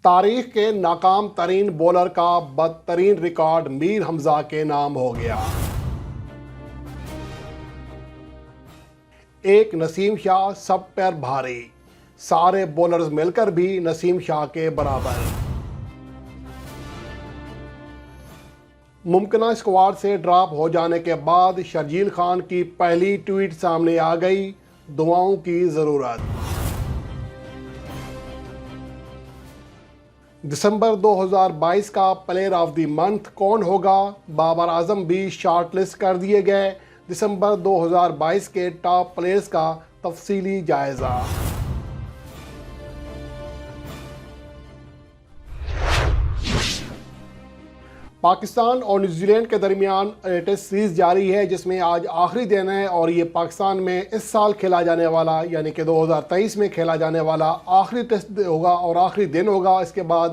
تاریخ کے ناکام ترین بولر کا بدترین ریکارڈ میر حمزہ کے نام ہو گیا۔ ایک نسیم شاہ سب پر بھاری، سارے بولرز مل کر بھی نسیم شاہ کے برابر۔ ممکنہ اسکواڈ سے ڈراپ ہو جانے کے بعد شرجیل خان کی پہلی ٹویٹ سامنے آ گئی، دعاؤں کی ضرورت۔ دسمبر 2022 کا پلیئر آف دی منتھ کون ہوگا؟ بابر اعظم بھی شارٹ لسٹ کر دیے گئے۔ دسمبر 2022 کے ٹاپ پلیئرز کا تفصیلی جائزہ۔ پاکستان اور نیوزی لینڈ کے درمیان ٹیسٹ سیریز جاری ہے، جس میں آج آخری دن ہے اور یہ پاکستان میں اس سال کھیلا جانے والا یعنی کہ 2023 میں کھیلا جانے والا آخری ٹیسٹ ہوگا اور آخری دن ہوگا۔ اس کے بعد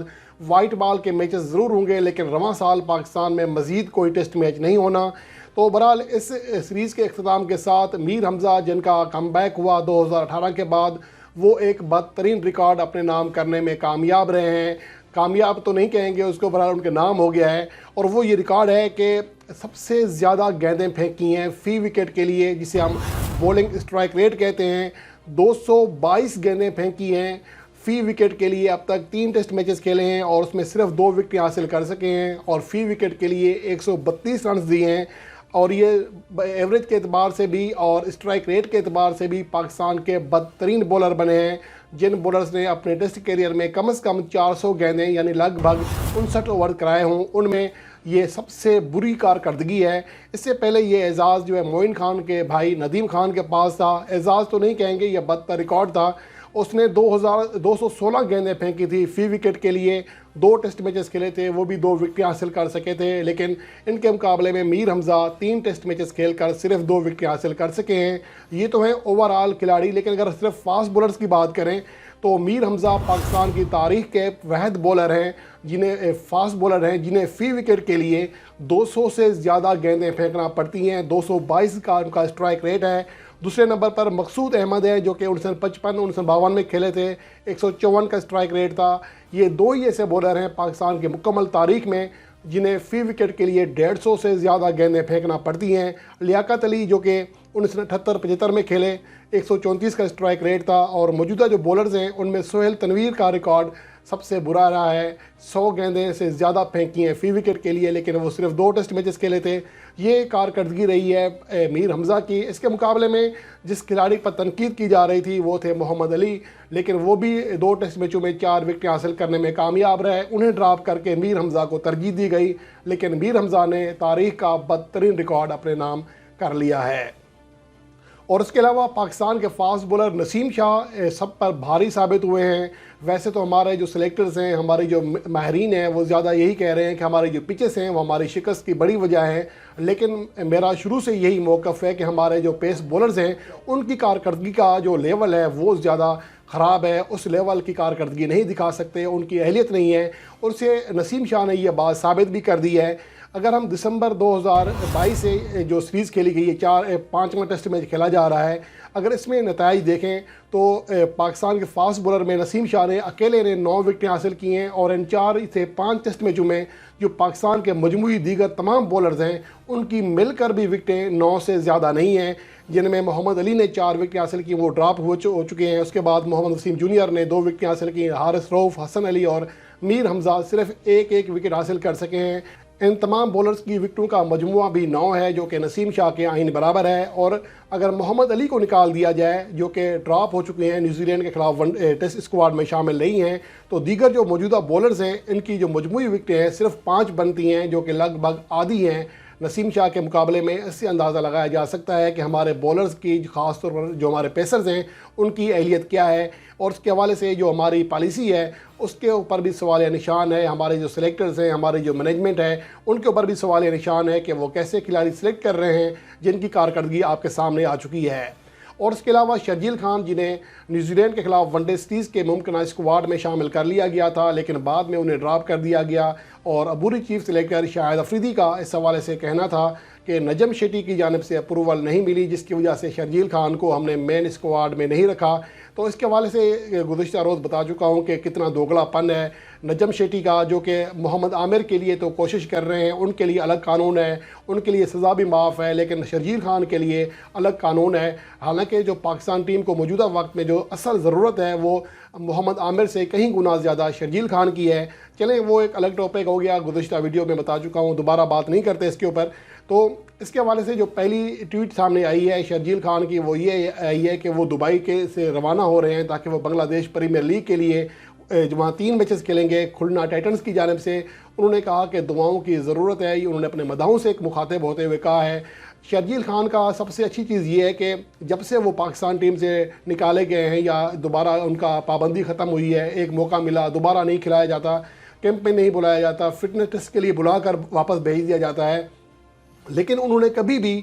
وائٹ بال کے میچز ضرور ہوں گے، لیکن رواں سال پاکستان میں مزید کوئی ٹیسٹ میچ نہیں ہونا۔ تو بہرحال اس سیریز کے اختتام کے ساتھ میر حمزہ، جن کا کم بیک ہوا 2018 کے بعد، وہ ایک بدترین ریکارڈ اپنے نام کرنے میں کامیاب رہے ہیں۔ کامیاب تو نہیں کہیں گے اس کو، بہرحال ان کے نام ہو گیا ہے، اور وہ یہ ریکارڈ ہے کہ سب سے زیادہ گیندیں پھینکی ہیں فی وکٹ کے لیے، جسے ہم بولنگ اسٹرائک ریٹ کہتے ہیں۔ 222 گیندیں پھینکی ہیں فی وکٹ کے لیے۔ اب تک 3 ٹیسٹ میچز کھیلے ہیں اور اس میں صرف 2 وکٹیں حاصل کر سکے ہیں، اور فی وکٹ کے لیے 132 رنز دیے ہیں، اور یہ ایوریج کے اعتبار سے بھی اور اسٹرائک ریٹ کے اعتبار سے بھی پاکستان کے بدترین بولر بنے ہیں، جن بولرز نے اپنے ٹیسٹ کیریئر میں کم از کم 400 گیندیں یعنی لگ بھگ 59 اوور کرائے ہوں، ان میں یہ سب سے بری کارکردگی ہے۔ اس سے پہلے یہ اعزاز جو ہے معین خان کے بھائی ندیم خان کے پاس تھا۔ اعزاز تو نہیں کہیں گے، یہ بدتر ریکارڈ تھا۔ اس نے 216 گیندیں پھینکی تھی فی وکٹ کے لیے، 2 ٹیسٹ میچز کھیلے تھے، وہ بھی 2 وکٹیں حاصل کر سکے تھے، لیکن ان کے مقابلے میں میر حمزہ 3 ٹیسٹ میچز کھیل کر صرف 2 وکٹیں حاصل کر سکے ہیں۔ یہ تو ہیں اوور آل کھلاڑی، لیکن اگر صرف فاسٹ بولرز کی بات کریں تو میر حمزہ پاکستان کی تاریخ کے واحد بولر ہیں فاسٹ بولر ہیں جنہیں فی وکٹ کے لیے 200 سے زیادہ گیندیں پھینکنا پڑتی ہیں۔ 222 کا ان کا اسٹرائک ریٹ ہے۔ دوسرے نمبر پر مقصود احمد ہے، جو کہ 1955 1952 میں کھیلے تھے، 154 کا اسٹرائک ریٹ تھا۔ یہ 2 ہی ایسے بولر ہیں پاکستان کی مکمل تاریخ میں جنہیں فی وکٹ کے لیے 150 سے زیادہ گیندیں پھینکنا پڑتی ہیں۔ لیاقت علی جو کہ 1978-75 میں کھیلے، 134 کا اسٹرائک ریٹ تھا، اور موجودہ جو بولرز ہیں ان میں سہیل تنویر کا ریکارڈ سب سے برا رہا ہے، 100 گیندیں سے زیادہ پھینکی ہیں فی وکٹ کے لیے، لیکن وہ صرف 2 ٹیسٹ میچز کھیلے تھے۔ یہ کارکردگی رہی ہے میر حمزہ کی۔ اس کے مقابلے میں جس کھلاڑی پر تنقید کی جا رہی تھی وہ تھے محمد علی، لیکن وہ بھی 2 ٹیسٹ میچوں میں 4 وکٹیں حاصل کرنے میں کامیاب رہے۔ انہیں ڈراپ کر کے میر حمزہ کو ترجیح دی گئی، لیکن میر حمزہ نے تاریخ کا بدترین ریکارڈ اپنے نام کر لیا ہے۔ اور اس کے علاوہ پاکستان کے فاسٹ بولر نسیم شاہ سب پر بھاری ثابت ہوئے ہیں۔ ویسے تو ہمارے جو سلیکٹرز ہیں، ہمارے جو ماہرین ہیں، وہ زیادہ یہی کہہ رہے ہیں کہ ہماری جو پچز ہیں وہ ہماری شکست کی بڑی وجہ ہیں، لیکن میرا شروع سے یہی موقف ہے کہ ہمارے جو پیس بولرز ہیں ان کی کارکردگی کا جو لیول ہے وہ زیادہ خراب ہے، اس لیول کی کارکردگی نہیں دکھا سکتے، ان کی اہلیت نہیں ہے، اور اسے نسیم شاہ نے یہ بات ثابت بھی کر دی ہے۔ اگر ہم دسمبر 2022 سے جو سیریز کھیلی گئی ہے، 5واں ٹیسٹ میچ کھیلا جا رہا ہے، اگر اس میں نتائج دیکھیں تو پاکستان کے فاسٹ بولر میں نسیم شاہ نے اکیلے نے 9 وکٹیں حاصل کی ہیں، اور ان 4 سے 5 ٹیسٹ میچوں میں جو پاکستان کے مجموعی دیگر تمام بولرز ہیں ان کی مل کر بھی وکٹیں 9 سے زیادہ نہیں ہیں، جن میں محمد علی نے 4 وکٹیں حاصل کی، وہ ڈراپ ہو چکے ہیں۔ اس کے بعد محمد وسیم جونیئر نے 2 وکٹیں حاصل کی، حارث رؤف، حسن علی اور میر حمزہ صرف ایک وکٹ حاصل کر سکے ہیں۔ ان تمام بولرز کی وکٹوں کا مجموعہ بھی 9 ہے، جو کہ نسیم شاہ کے آئین برابر ہے، اور اگر محمد علی کو نکال دیا جائے جو کہ ڈراپ ہو چکے ہیں، نیوزی لینڈ کے خلاف ٹیسٹ اسکواڈ میں شامل نہیں ہیں، تو دیگر جو موجودہ بولرز ہیں ان کی جو مجموعی وکٹیں ہیں صرف 5 بنتی ہیں، جو کہ لگ بھگ آدھی ہیں نسیم شاہ کے مقابلے میں۔ اس سے اندازہ لگایا جا سکتا ہے کہ ہمارے بولرز کی خاص طور پر جو ہمارے پیسرز ہیں ان کی اہلیت کیا ہے، اور اس کے حوالے سے جو ہماری پالیسی ہے اس کے اوپر بھی سوال نشان ہے۔ ہمارے جو سلیکٹرز ہیں، ہماری جو مینجمنٹ ہے، ان کے اوپر بھی سوال نشان ہے کہ وہ کیسے کھلاڑی سلیکٹ کر رہے ہیں جن کی کارکردگی آپ کے سامنے آ چکی ہے۔ اور اس کے علاوہ شرجیل خان، جنہیں نیوزی لینڈ کے خلاف ون ڈے سیریز کے ممکنہ اسکواڈ میں شامل کر لیا گیا تھا، لیکن بعد میں انہیں ڈراپ کر دیا گیا، اور عبوری چیف سلیکٹر شاہد افریدی کا اس حوالے سے کہنا تھا کہ نجم شیٹی کی جانب سے اپروول نہیں ملی، جس کی وجہ سے شرجیل خان کو ہم نے مین اسکواڈ میں نہیں رکھا۔ تو اس کے حوالے سے گزشتہ روز بتا چکا ہوں کہ کتنا دوگلا پن ہے نجم شیٹی کا، جو کہ محمد عامر کے لیے تو کوشش کر رہے ہیں، ان کے لیے الگ قانون ہے، ان کے لیے سزا بھی معاف ہے، لیکن شرجیل خان کے لیے الگ قانون ہے۔ حالانکہ جو پاکستان ٹیم کو موجودہ وقت میں جو اصل ضرورت ہے وہ محمد عامر سے کہیں گنا زیادہ شرجیل خان کی ہے۔ چلیں وہ ایک الگ ٹاپک ہو گیا، گزشتہ ویڈیو میں بتا چکا ہوں، دوبارہ بات نہیں کرتے اس کے اوپر۔ تو اس کے حوالے سے جو پہلی ٹویٹ سامنے آئی ہے شرجیل خان کی، وہ یہ آئی ہے کہ وہ دبئی سے روانہ ہو رہے ہیں تاکہ وہ بنگلہ دیش پریمیئر لیگ کے لیے جو وہاں 3 میچز کھیلیں گے کھلنا ٹائٹنز کی جانب سے۔ انہوں نے کہا کہ دعاؤں کی ضرورت ہے، انہوں نے اپنے مداحوں سے ایک مخاطب ہوتے ہوئے کہا ہے۔ شرجیل خان کا سب سے اچھی چیز یہ ہے کہ جب سے وہ پاکستان ٹیم سے نکالے گئے ہیں یا دوبارہ ان کا پابندی ختم ہوئی ہے، ایک موقع ملا، دوبارہ نہیں کھلایا جاتا، کیمپ میں نہیں بلایا جاتا، فٹنس ٹیسٹ کے لیے بلا کر واپس بھیج دیا جاتا ہے، لیکن انہوں نے کبھی بھی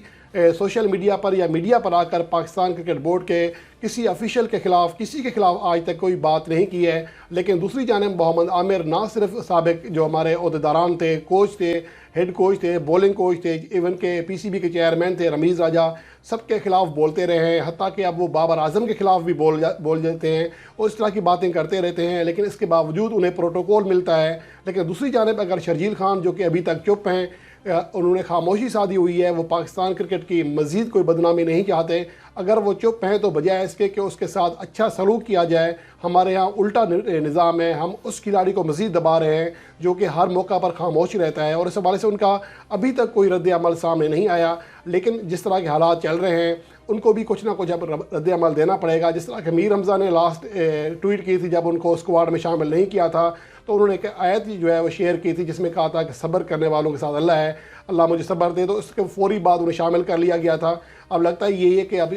سوشل میڈیا پر یا میڈیا پر آ کر پاکستان کرکٹ بورڈ کے کسی افیشل کے خلاف، کسی کے خلاف آج تک کوئی بات نہیں کی ہے۔ لیکن دوسری جانب محمد عامر نہ صرف سابق جو ہمارے عہدیداران تھے، کوچ تھے، ہیڈ کوچ تھے، بولنگ کوچ تھے، ایون کہ پی سی بی کے چیئرمین تھے رمیز راجہ، سب کے خلاف بولتے رہے ہیں، حتیٰ کہ اب وہ بابر اعظم کے خلاف بھی بول جاتے ہیں اور اس طرح کی باتیں کرتے رہتے ہیں، لیکن اس کے باوجود انہیں پروٹوکول ملتا ہے۔ لیکن دوسری جانب اگر شرجیل خان جو کہ ابھی تک چپ ہیں، انہوں نے خاموشی سادھی ہوئی ہے، وہ پاکستان کرکٹ کی مزید کوئی بدنامی نہیں چاہتے، اگر وہ چپ ہیں تو بجائے اس کے کہ اس کے ساتھ اچھا سلوک کیا جائے، ہمارے ہاں الٹا نظام ہے، ہم اس کھلاڑی کو مزید دبا رہے ہیں جو کہ ہر موقع پر خاموش رہتا ہے، اور اس حوالے سے ان کا ابھی تک کوئی رد عمل سامنے نہیں آیا۔ لیکن جس طرح کے حالات چل رہے ہیں ان کو بھی کچھ نہ کچھ اب رد عمل دینا پڑے گا۔ جس طرح کہ میر حمزہ نے لاسٹ ٹویٹ کی تھی جب ان کو اسکواڈ میں شامل نہیں کیا تھا، تو انہوں نے ایک آیت جو ہے وہ شیئر کی تھی جس میں کہا تھا کہ صبر کرنے والوں کے ساتھ اللہ ہے، اللہ مجھے صبر دے، تو اس کے فوری بعد انہیں شامل کر لیا گیا تھا۔ اب لگتا ہے یہ کہ اب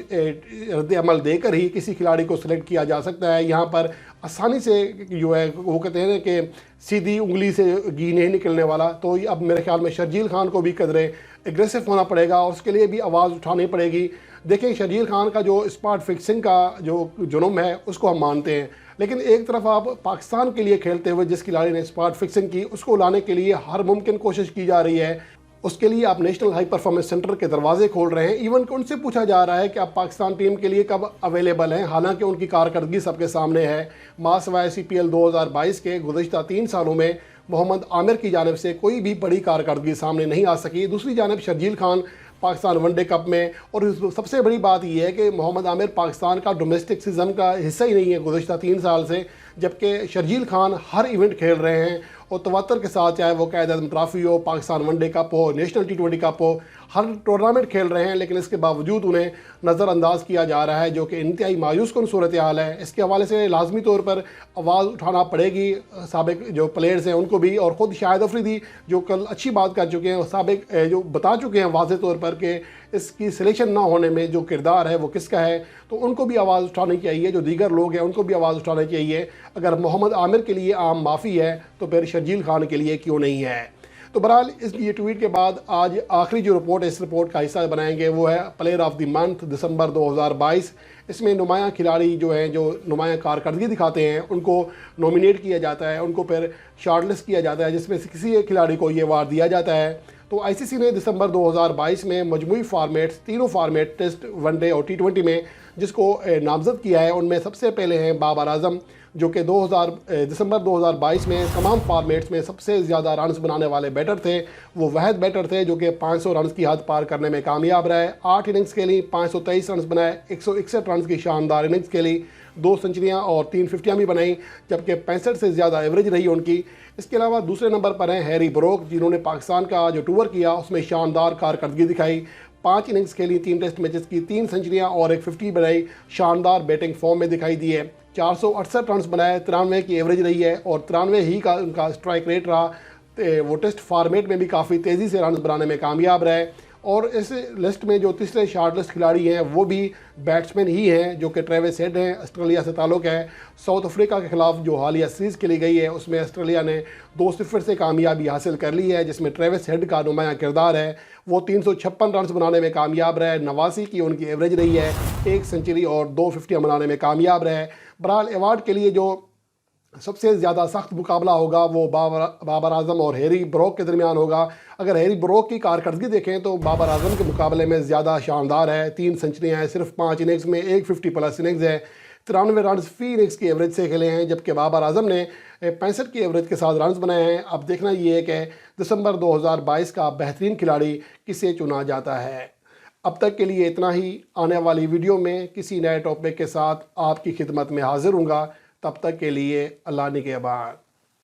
رد عمل دے کر ہی کسی کھلاڑی کو سلیکٹ کیا جا سکتا ہے۔ یہاں پر آسانی سے جو ہے وہ کہتے ہیں کہ سیدھی انگلی سے گھی نہیں نکلنے والا، تو اب میرے خیال میں شرجیل خان کو بھی قدرے ایگریسو ہونا پڑے گا اور اس کے لیے بھی آواز اٹھانی پڑے گی۔ دیکھیں شرجیل خان کا جو اسپاٹ فکسنگ کا جو جرم ہے اس کو ہم مانتے ہیں، لیکن ایک طرف آپ پاکستان کے لیے کھیلتے ہوئے جس کھلاڑی نے اسپاٹ فکسنگ کی اس کو لانے کے لیے ہر ممکن کوشش کی جا رہی ہے، اس کے لیے آپ نیشنل ہائی پرفارمنس سینٹر کے دروازے کھول رہے ہیں، ایون کہ ان سے پوچھا جا رہا ہے کہ آپ پاکستان ٹیم کے لیے کب اویلیبل ہیں، حالانکہ ان کی کارکردگی سب کے سامنے ہے۔ ماں سوائے CPL 2022 کے گزشتہ 3 سالوں میں محمد عامر کی جانب سے کوئی بھی بڑی کارکردگی سامنے نہیں آ سکی۔ دوسری جانب Sharjeel Khan Pakistan one day cup میں، اور سب سے بڑی بات یہ ہے کہ محمد عامر پاکستان کا ڈومیسٹک سیزن کا حصہ ہی نہیں ہے گزشتہ 3 سال سے، جبکہ شرجیل خان ہر ایونٹ کھیل رہے ہیں اور تواتر کے ساتھ، چاہے وہ قائد اعظم ٹرافی ہو، پاکستان ون ڈے کپ ہو، نیشنل T20 کپ ہو، ہر ٹورنامنٹ کھیل رہے ہیں، لیکن اس کے باوجود انہیں نظر انداز کیا جا رہا ہے، جو کہ انتہائی مایوس کن صورتحال ہے۔ اس کے حوالے سے لازمی طور پر آواز اٹھانا پڑے گی سابق جو پلیئرز ہیں ان کو بھی، اور خود شاہد افریدی جو کل اچھی بات کر چکے ہیں اور سابق جو بتا چکے ہیں واضح طور پر کہ اس کی سلیکشن نہ ہونے میں جو کردار ہے وہ کس کا ہے، تو ان کو بھی آواز اٹھانی چاہیے، جو دیگر لوگ ہیں ان کو بھی آواز اٹھانی چاہیے۔ اگر محمد عامر کے لیے عام معافی ہے تو پھر شرجیل خان کے لیے کیوں نہیں ہے؟ تو بہرحال اس یہ ٹویٹ کے بعد آج آخری جو رپورٹ ہے، اس رپورٹ کا حصہ بنائیں گے، وہ ہے پلیئر آف دی منتھ دسمبر 2022۔ اس میں نمایاں کھلاڑی جو ہیں، جو نمایاں کارکردگی دکھاتے ہیں، ان کو نومینیٹ کیا جاتا ہے، ان کو پھر شارٹ لسٹ کیا جاتا ہے، جس میں سے کسی ایک کھلاڑی کو یہ ایوارڈ دیا جاتا ہے۔ تو ICC نے دسمبر 2022 میں مجموعی فارمیٹس، تینوں فارمیٹ ٹیسٹ، ون ڈے اور T20 میں جس کو نامزد کیا ہے، ان میں سب سے پہلے ہیں بابر اعظم، جو کہ دسمبر 2022 میں تمام فارمیٹس میں سب سے زیادہ رنز بنانے والے بیٹر تھے۔ وہ واحد بیٹر تھے جو کہ 500 رنز کی حد پار کرنے میں کامیاب رہے، 8 اننگز کے لیے 523 رنز بنائے، 161 رنز کی شاندار اننگز کے لیے 2 سنچریاں اور 3 ففٹیاں بھی بنائیں، جبکہ 65 سے زیادہ ایوریج رہی ان کی۔ اس کے علاوہ دوسرے نمبر پر ہیں ہیری بروک، جنہوں نے پاکستان کا جو ٹور کیا اس میں شاندار کارکردگی دکھائی، 5 اننگز کے لیے 3 ٹیسٹ میچز کی 3 سنچریاں اور 1 50 بنائی، شاندار بیٹنگ فارم میں دکھائی دی ہے، 468 رنز بنائے، 93 کی ایوریج رہی ہے اور 93 ہی کا ان کا اسٹرائک ریٹ رہا۔ وہ ٹیسٹ فارمیٹ میں بھی کافی تیزی سے رنز بنانے میں کامیاب رہے، اور اس لسٹ میں جو تیسرے شارٹ لسٹ کھلاڑی ہیں وہ بھی بیٹسمین ہی ہیں، جو کہ ٹریوس ہیڈ ہیں، آسٹریلیا سے تعلق ہے۔ ساؤتھ افریقہ کے خلاف جو حالیہ سیریز کھیلی گئی ہے اس میں آسٹریلیا نے 2-0 سے کامیابی حاصل کر لی ہے، جس میں ٹریوس ہیڈ کا نمایاں کردار ہے۔ وہ 356 رنز بنانے میں کامیاب رہے، 89 کی ان کی ایوریج رہی ہے، 1 سنچری اور 2 ففٹیاں بنانے میں کامیاب رہے۔ بہرحال ایوارڈ کے لیے جو سب سے زیادہ سخت مقابلہ ہوگا وہ بابر اعظم اور ہیری بروک کے درمیان ہوگا۔ اگر ہیری بروک کی کارکردگی دیکھیں تو بابر اعظم کے مقابلے میں زیادہ شاندار ہے، 3 سنچریاں ہیں صرف 5 اننگز میں، 1 50 پلس اننگز ہے۔ 93 رنز فی اننگز کی ایوریج سے کھیلے ہیں، جبکہ بابر اعظم نے 65 کی ایوریج کے ساتھ رنز بنائے ہیں۔ اب دیکھنا یہ ہے کہ دسمبر 2022 کا بہترین کھلاڑی کسے چنا جاتا ہے۔ اب تک کے لیے اتنا ہی۔ آنے والی ویڈیو میں کسی نئے ٹاپک کے ساتھ آپ کی خدمت میں حاضر ہوں گا۔ تب تک کے لیے اللہ نگہبان۔